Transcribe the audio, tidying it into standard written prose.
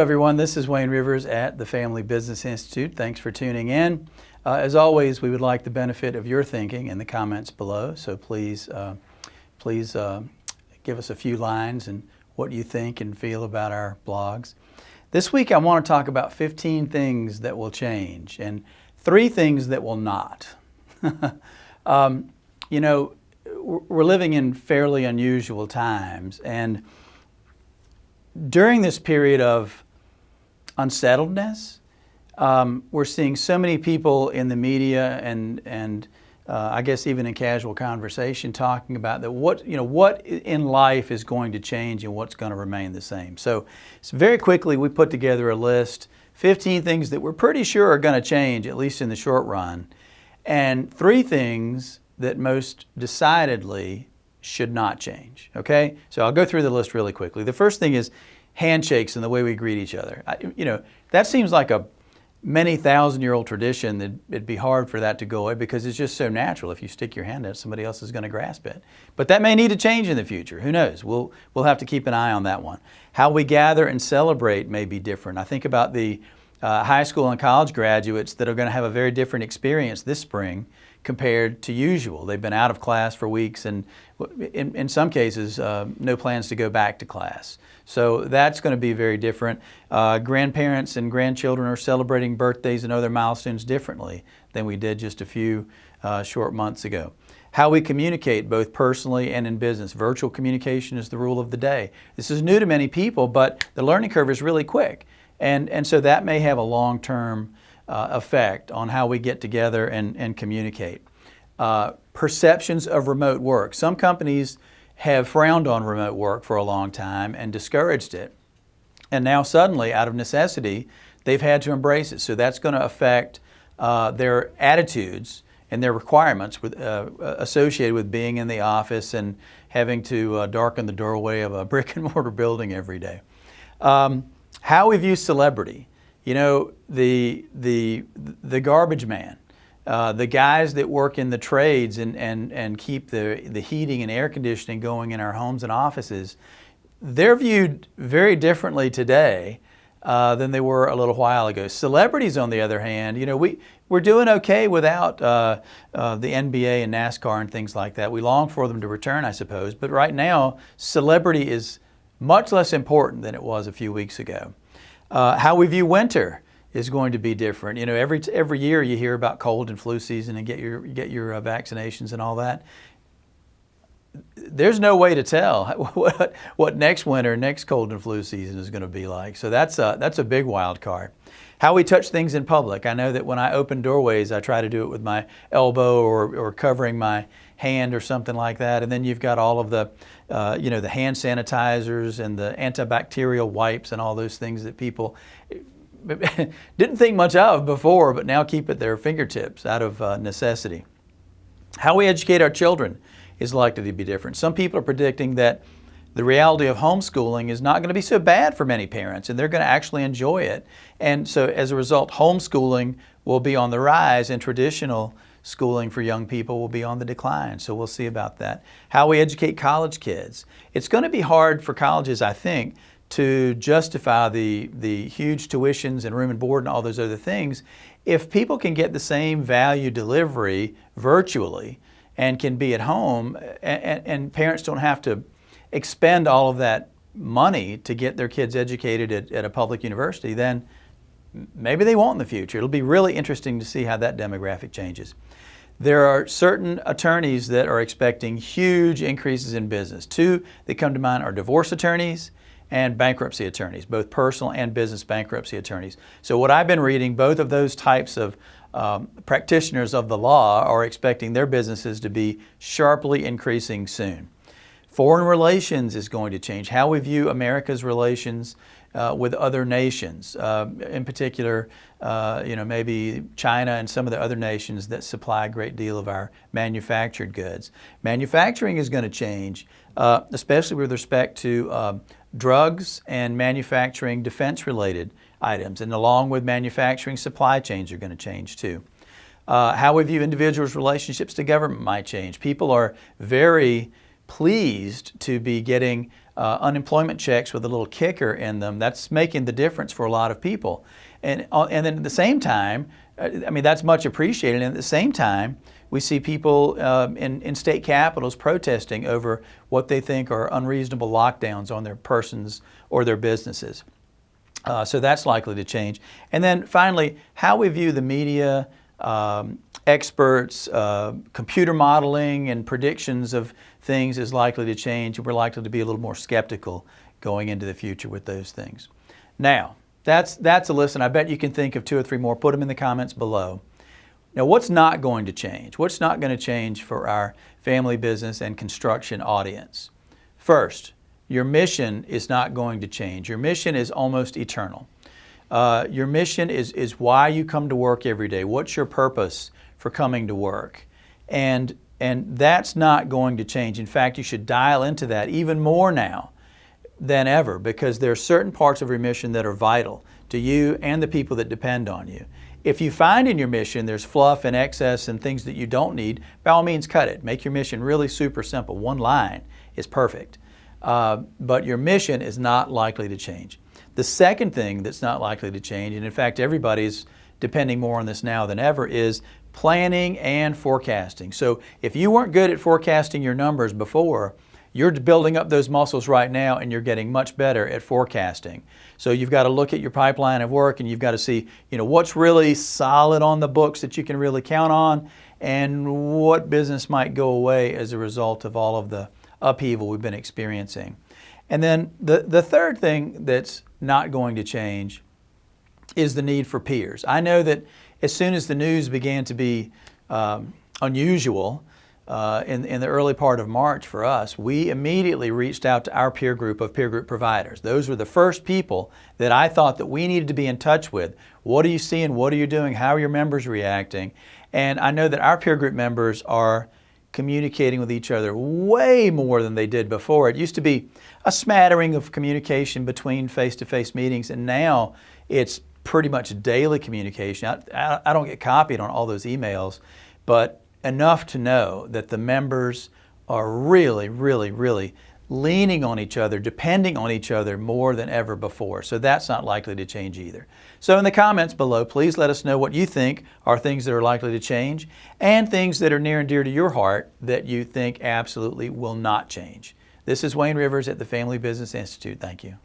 everyone. This is Wayne Rivers at the Family Business Institute. Thanks for tuning in. As always, we would like the benefit of your thinking in the comments below. So please give us a few lines and what you think and feel about our blogs. This week I want to talk about 15 things that will change and 3 things that will not. You know, we're living in fairly unusual times, and during this period of unsettledness, we're seeing so many people in the media and I guess even in casual conversation talking about that what in life is going to change and what's going to remain the same. So very quickly we put together a list, 15 things that we're pretty sure are going to change, at least in the short run, and 3 things that most decidedly should not change. Okay, so I'll go through the list really quickly. The first thing is handshakes and the way we greet each other. That seems like a many thousand-year-old tradition that it'd be hard for that to go away because it's just so natural. If you stick your hand out, somebody else is going to grasp it. But that may need to change in the future. Who knows? We'll have to keep an eye on that one. How we gather and celebrate may be different. I think about the high school and college graduates that are going to have a very different experience this spring compared to usual. They've been out of class for weeks and in some cases no plans to go back to class. So that's going to be very different. Grandparents and grandchildren are celebrating birthdays and other milestones differently than we did just a few short months ago. How we communicate both personally and in business. Virtual communication is the rule of the day. This is new to many people, but the learning curve is really quick. And so that may have a long-term effect on how we get together and communicate. Perceptions of remote work. Some companies have frowned on remote work for a long time and discouraged it. And now suddenly, out of necessity, they've had to embrace it. So that's going to affect their attitudes and their requirements associated with being in the office and having to darken the doorway of a brick and mortar building every day. How we view celebrity. You know, the garbage man, the guys that work in the trades and keep the heating and air conditioning going in our homes and offices, they're viewed very differently today than they were a little while ago. Celebrities, on the other hand, we're doing okay without the NBA and NASCAR and things like that. We long for them to return, I suppose, but right now, celebrity is much less important than it was a few weeks ago. How we view winter is going to be different. Every year you hear about cold and flu season and get your vaccinations and all that. There's no way to tell what next winter, next cold and flu season is going to be like. So that's a big wild card. How we touch things in public. I know that when I open doorways, I try to do it with my elbow or covering my hand or something like that. And then you've got all of the the hand sanitizers and the antibacterial wipes and all those things that people didn't think much of before, but now keep at their fingertips out of necessity. How we educate our children is likely to be different. Some people are predicting that the reality of homeschooling is not going to be so bad for many parents, and they're going to actually enjoy it. And so as a result, homeschooling will be on the rise and traditional schooling for young people will be on the decline. So we'll see about that. How we educate college kids. It's going to be hard for colleges, I think, to justify the huge tuitions and room and board and all those other things if people can get the same value delivery virtually and can be at home and parents don't have to expend all of that money to get their kids educated at a public university, then maybe they won't in the future. It'll be really interesting to see how that demographic changes. There are certain attorneys that are expecting huge increases in business. 2 that come to mind are divorce attorneys and bankruptcy attorneys, both personal and business bankruptcy attorneys. So what I've been reading, both of those types of practitioners of the law are expecting their businesses to be sharply increasing soon. Foreign relations is going to change. How we view America's relations with other nations, in particular, maybe China and some of the other nations that supply a great deal of our manufactured goods. Manufacturing is going to change, especially with respect to drugs and manufacturing defense-related items, and along with manufacturing, supply chains are going to change too. How we view individuals' relationships to government might change. People are very pleased to be getting unemployment checks with a little kicker in them. That's making the difference for a lot of people. And then at the same time, I mean, that's much appreciated. And at the same time, we see people in state capitals protesting over what they think are unreasonable lockdowns on their persons or their businesses. So that's likely to change. And then finally, how we view the media, experts, computer modeling and predictions of things is likely to change. We're likely to be a little more skeptical going into the future with those things. Now, that's a list, and I bet you can think of 2 or 3 more. Put them in the comments below. Now, what's not going to change? What's not going to change for our family business and construction audience? First, your mission is not going to change. Your mission is almost eternal. Your mission is why you come to work every day. What's your purpose for coming to work? And that's not going to change. In fact, you should dial into that even more now than ever, because there are certain parts of your mission that are vital to you and the people that depend on you. If you find in your mission there's fluff and excess and things that you don't need, by all means cut it. Make your mission really super simple. 1 line is perfect. But your mission is not likely to change. The second thing that's not likely to change, and in fact everybody's depending more on this now than ever, is planning and forecasting. So if you weren't good at forecasting your numbers before, you're building up those muscles right now and you're getting much better at forecasting. So you've got to look at your pipeline of work and you've got to see, what's really solid on the books that you can really count on and what business might go away as a result of all of the upheaval we've been experiencing. And then the third thing that's not going to change is the need for peers. I know that as soon as the news began to be unusual in the early part of March for us, we immediately reached out to our peer group of peer group providers. Those were the first people that I thought that we needed to be in touch with. What are you seeing? What are you doing? How are your members reacting? And I know that our peer group members are communicating with each other way more than they did before. It used to be a smattering of communication between face-to-face meetings, and now it's pretty much daily communication. I don't get copied on all those emails, but enough to know that the members are really, really, really leaning on each other, depending on each other more than ever before. So that's not likely to change either. So in the comments below, please let us know what you think are things that are likely to change and things that are near and dear to your heart that you think absolutely will not change. This is Wayne Rivers at the Family Business Institute. Thank you.